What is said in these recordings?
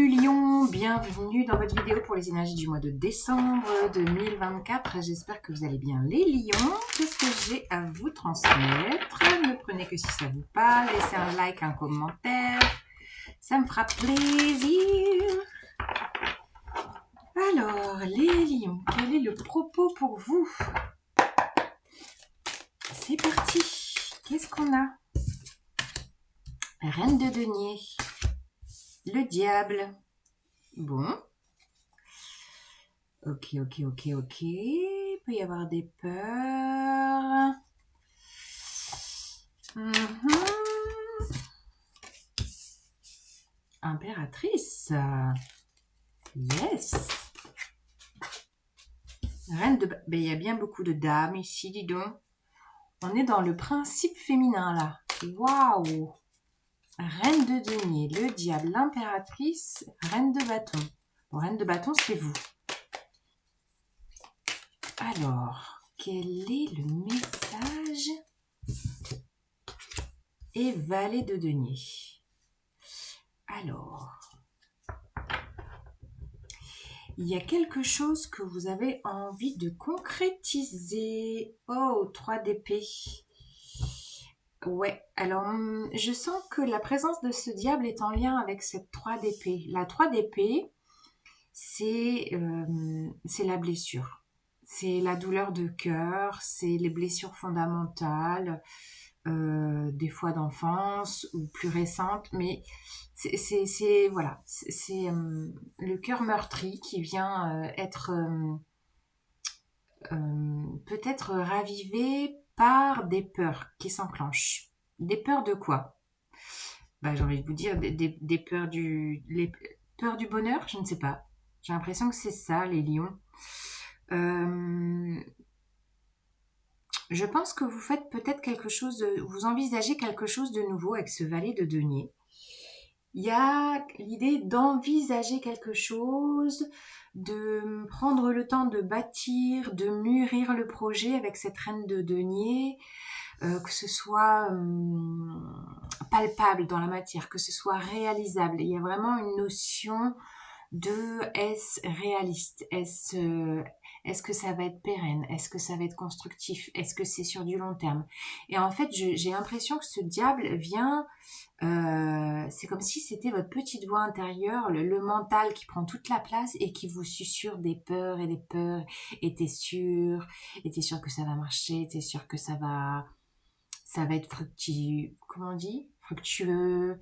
Salut Lion, bienvenue dans votre vidéo pour les énergies du mois de décembre 2024. J'espère que vous allez bien les lions. Qu'est-ce que j'ai à vous transmettre? Ne prenez que si ça vous parle, laissez un like, un commentaire, ça me fera plaisir. Alors les lions, quel est le propos pour vous? C'est parti. Qu'est-ce qu'on a? Reine de denier, le diable. Bon. Ok. Il peut y avoir des peurs. Impératrice. Yes. Reine de... Ben, il y a bien beaucoup de dames ici, dis donc. On est dans le principe féminin, là. Waouh. Reine de denier, le diable, l'impératrice, reine de bâton. Bon, reine de bâton, c'est vous. Alors, quel est le message? Et valet de denier. Alors, il y a quelque chose que vous avez envie de concrétiser. Oh, 3 d'épée. Ouais, alors je sens que la présence de ce diable est en lien avec cette 3 d'épée. La 3 d'épée, c'est la blessure. C'est la douleur de cœur, c'est les blessures fondamentales, des fois d'enfance ou plus récentes, mais c'est voilà, c'est le cœur meurtri qui vient être peut-être ravivé par des peurs qui s'enclenchent. Des peurs de quoi? Bah, j'ai envie de vous dire des peurs les peurs du bonheur, je ne sais pas. J'ai l'impression que c'est ça, les lions. Je pense que vous faites peut-être quelque chose, vous envisagez quelque chose de nouveau avec ce valet de denier. Il y a l'idée d'envisager quelque chose, de prendre le temps de bâtir, de mûrir le projet avec cette reine de denier, que ce soit palpable dans la matière, que ce soit réalisable. Il y a vraiment une notion de est-ce réaliste, est-ce que ça va être pérenne, est-ce que ça va être constructif, est-ce que c'est sur du long terme. Et en fait, j'ai l'impression que ce diable vient, c'est comme si c'était votre petite voix intérieure, le mental qui prend toute la place et qui vous susurre des peurs et des peurs. Et t'es sûr que ça va marcher, t'es sûr que ça va être fructueux, comment on dit, fructueux.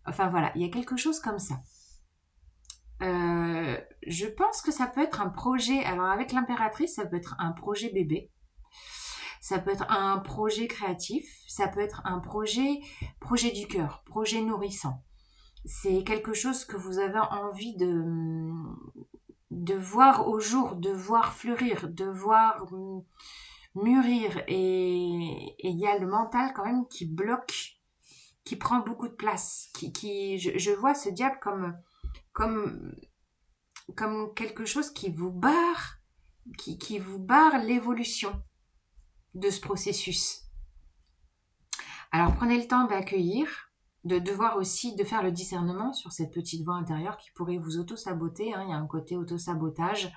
Enfin voilà, il y a quelque chose comme ça. Je pense que ça peut être un projet. Alors avec l'impératrice, ça peut être un projet bébé. Ça peut être un projet créatif. Ça peut être un projet du cœur, projet nourrissant. C'est quelque chose que vous avez envie de voir au jour, de voir fleurir, de voir mûrir. Et il y a le mental quand même qui bloque, qui prend beaucoup de place. Je vois ce diable comme quelque chose qui vous barre, qui vous barre l'évolution de ce processus. Alors prenez le temps d'accueillir, de voir aussi, de faire le discernement sur cette petite voix intérieure qui pourrait vous auto-saboter, hein, il y a un côté auto-sabotage,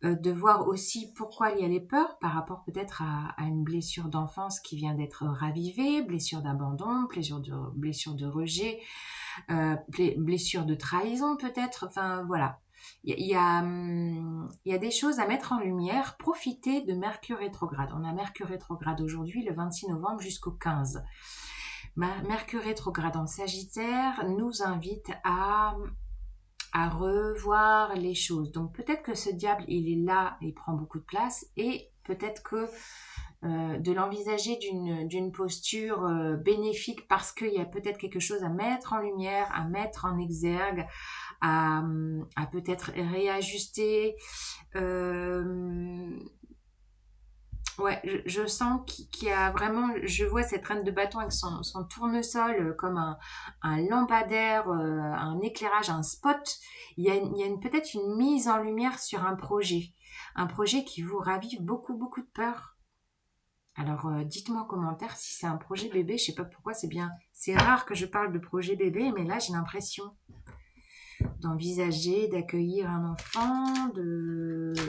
de voir aussi pourquoi il y a les peurs par rapport peut-être à une blessure d'enfance qui vient d'être ravivée, blessure d'abandon, blessure de rejet, blessure de trahison peut-être, enfin voilà. Il y a des choses à mettre en lumière. Profitez de Mercure rétrograde. On a Mercure rétrograde aujourd'hui, le 26 novembre jusqu'au 15. Mercure rétrograde en Sagittaire nous invite à revoir les choses. Donc peut-être que ce diable, il est là, il prend beaucoup de place et peut-être que de l'envisager d'une posture bénéfique parce qu'il y a peut-être quelque chose à mettre en lumière, à mettre en exergue, à peut-être réajuster. Ouais, je sens qu'il y a vraiment, je vois cette reine de bâton avec son tournesol comme un lampadaire, un éclairage, un spot. Il y a peut-être une mise en lumière sur un projet qui vous ravive beaucoup de peur. Alors, dites-moi en commentaire si c'est un projet bébé. Je sais pas pourquoi, c'est rare que je parle de projet bébé, mais là, j'ai l'impression. d'envisager d'accueillir un enfant,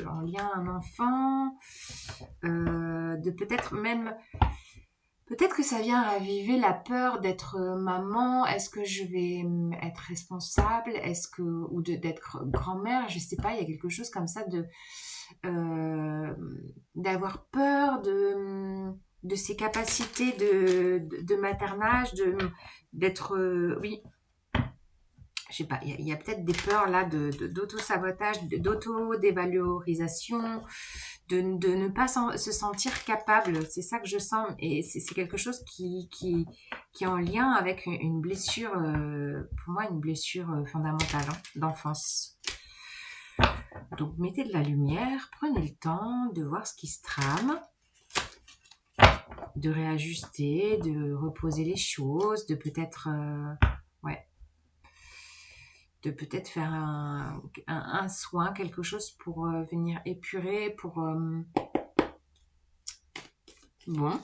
en lien un enfant, de peut-être même, peut-être que ça vient raviver la peur d'être maman. Est-ce que je vais être responsable? Est-ce que, ou d'être grand-mère? Je sais pas, il y a quelque chose comme ça d'avoir peur de ses capacités de maternage, d'être, oui, je sais pas, il y a peut-être des peurs là d'auto-sabotage, d'auto-dévalorisation, de ne pas se sentir capable. C'est ça que je sens. Et c'est quelque chose qui est en lien avec une blessure, pour moi, une blessure fondamentale d'enfance. Donc, mettez de la lumière, prenez le temps de voir ce qui se trame, de réajuster, de reposer les choses, de peut-être... ouais, de peut-être faire un soin, quelque chose pour venir épurer, pour... Bon.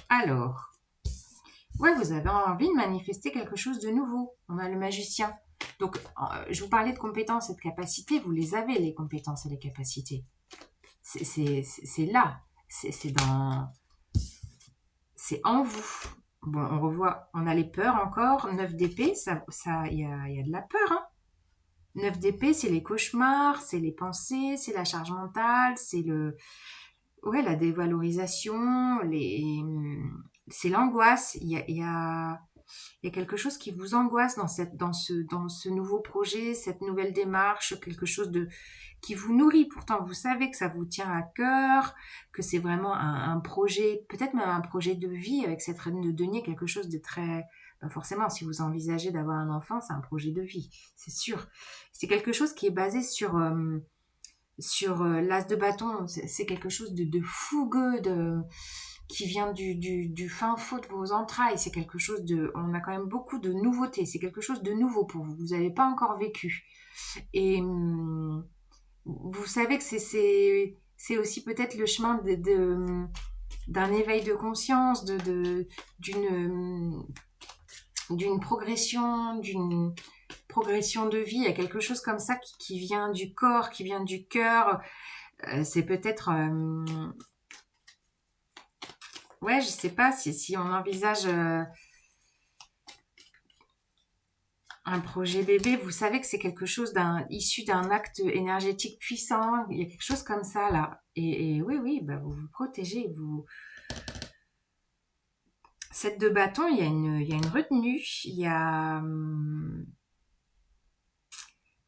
Alors, ouais, vous avez envie de manifester quelque chose de nouveau. On a le magicien. Donc, je vous parlais de compétences et de capacités. Vous les avez, les compétences et les capacités. C'est là. C'est en vous. Bon, on revoit, on a les peurs encore. 9 d'épée, il y a de la peur, hein. 9 d'épée, c'est les cauchemars, c'est les pensées, c'est la charge mentale, c'est ouais, la dévalorisation, c'est l'angoisse. Il y a quelque chose qui vous angoisse dans ce nouveau projet, cette nouvelle démarche, quelque chose qui vous nourrit. Pourtant, vous savez que ça vous tient à cœur, que c'est vraiment un projet, peut-être même un projet de vie avec cette reine de denier, quelque chose de très... Ben forcément, si vous envisagez d'avoir un enfant, c'est un projet de vie, c'est sûr. C'est quelque chose qui est basé sur l'as de bâton. C'est quelque chose de fougueux, qui vient du fin fond de vos entrailles. C'est quelque chose on a quand même beaucoup de nouveautés. C'est quelque chose de nouveau pour vous. Vous n'avez pas encore vécu. Et vous savez que c'est aussi peut-être le chemin d'un éveil de conscience, d'une progression, de vie. Il y a quelque chose comme ça qui vient du corps, qui vient du cœur. C'est peut-être... ouais, je sais pas si on envisage un projet bébé, vous savez que c'est quelque chose issu d'un acte énergétique puissant. Il y a quelque chose comme ça là. Et oui, bah, vous vous protégez. 7 de bâton, il y a une retenue. Il y a...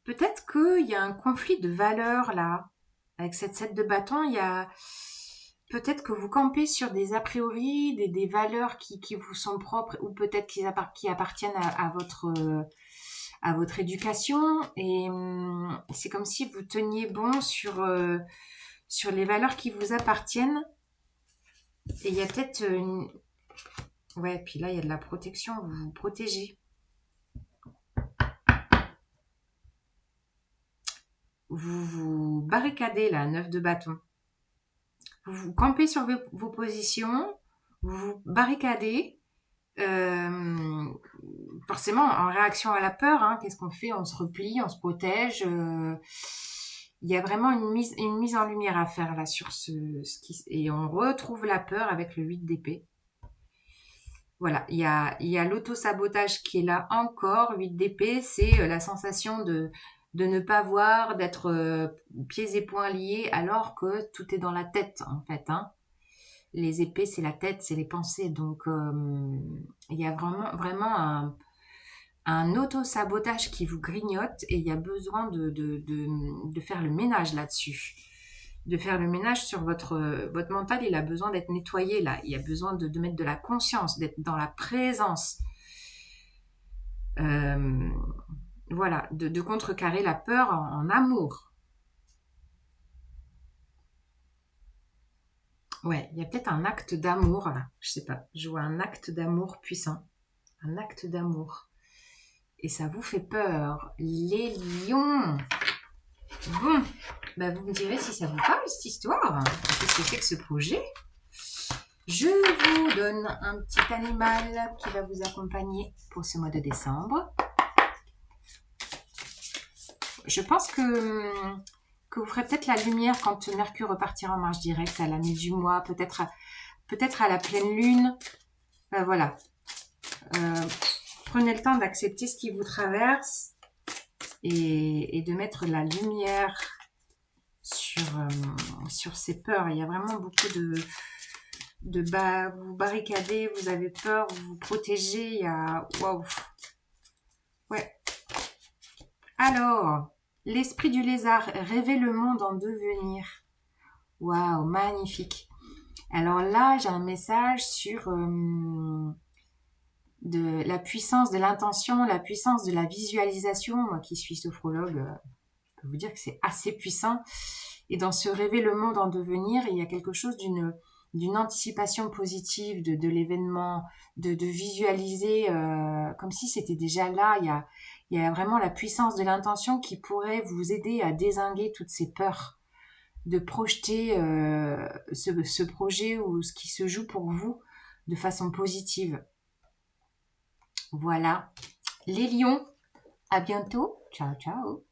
peut-être qu'il y a un conflit de valeurs là. Avec cette 7 de bâton, il y a... peut-être que vous campez sur des a priori, des valeurs qui vous sont propres, ou peut-être qui appartiennent à votre éducation. Et c'est comme si vous teniez bon sur les valeurs qui vous appartiennent. Et il y a peut-être une... ouais, puis là, il y a de la protection, vous vous protégez. Vous vous barricadez, là, 9 de bâton. Vous vous campez sur vos positions, vous vous barricadez, forcément en réaction à la peur, hein, qu'est-ce qu'on fait? On se replie, on se protège. Il y a vraiment une mise en lumière à faire là sur et on retrouve la peur avec le 8 d'épée. Voilà, il y a l'auto-sabotage qui est là encore. 8 d'épée, c'est la sensation de ne pas voir, d'être pieds et poings liés, alors que tout est dans la tête, en fait. Hein. Les épées, c'est la tête, c'est les pensées. Donc, il y a vraiment un auto-sabotage qui vous grignote et il y a besoin de faire le ménage là-dessus. De faire le ménage sur votre mental, il a besoin d'être nettoyé là. Il y a besoin de mettre de la conscience, d'être dans la présence. Voilà, de contrecarrer la peur en amour. Ouais, il y a peut-être un acte d'amour là. Je sais pas, je vois un acte d'amour puissant. Un acte d'amour. Et ça vous fait peur. Les lions. Bon, bah vous me direz si ça vous parle cette histoire. Qu'est-ce que c'est que ce projet? Je vous donne un petit animal qui va vous accompagner pour ce mois de décembre. Je pense que vous ferez peut-être la lumière quand Mercure repartira en marche directe à la mi du mois, peut-être à la pleine lune. Voilà. Prenez le temps d'accepter ce qui vous traverse et de mettre la lumière sur ces peurs. Il y a vraiment beaucoup vous barricadez, vous avez peur, vous vous protégez. Il y a... Waouh. Ouais. Alors, l'esprit du lézard rêver le monde en devenir. Waouh, magnifique. Alors là, j'ai un message sur de la puissance de l'intention, la puissance de la visualisation. Moi qui suis sophrologue, je peux vous dire que c'est assez puissant. Et dans ce rêver le monde en devenir, il y a quelque chose d'une anticipation positive de l'événement, de visualiser comme si c'était déjà là. Il y a vraiment la puissance de l'intention qui pourrait vous aider à dézinguer toutes ces peurs, de projeter ce projet ou ce qui se joue pour vous de façon positive. Voilà. Les lions, à bientôt. Ciao, ciao.